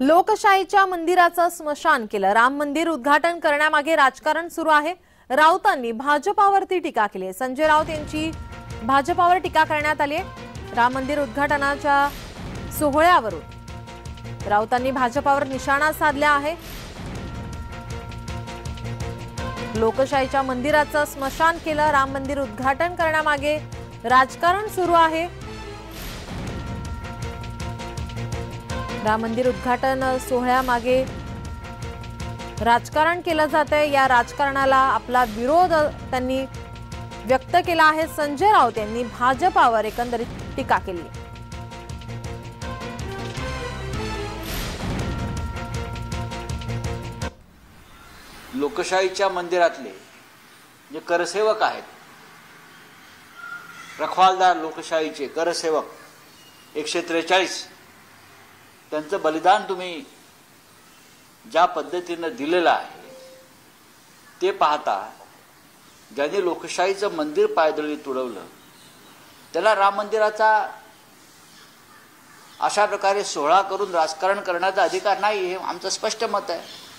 लोकशाहीच्या मंदिराचं स्मशान केलं। राम मंदिर उद्घाटन करण्यामागे राजकारण सुरू आहे। राऊतांनी भाजपावरती टीका केली आहे। संजय राऊत यांची भाजपावर टीका करण्यात आली आहे। राम मंदिर उद्घाटनाच्या सोहळ्यावरून राऊतांनी भाजपावर निशाणा साधला आहे। लोकशाहीच्या मंदिराचं स्मशान केलं। राम मंदिर उद्घाटन करण्यामागे राजकारण सुरू आहे। राम मंदिर उद्घाटन सोहळ्यामागे राजकारण केलं जातंय। या राजकारणाला आपला विरोध त्यांनी व्यक्त केला आहे। संजय राऊत यांनी भाजपावर एकंदरीत टीका केली। लोकशाहीच्या मंदिरातले जे करसेवक आहेत, रखवालदार लोकशाहीचे करसेवक 143, त्यांचं बलिदान तुम्ही ज्या पद्धतीने दिलेलं आहे ते पाहता, ज्यांनी लोकशाहीचं मंदिर पायदळी तुडवलं त्याला राम मंदिराचा अशा प्रकारे सोहळा करून राजकारण करण्याचा अधिकार नाही, हे आमचं स्पष्ट मत आहे।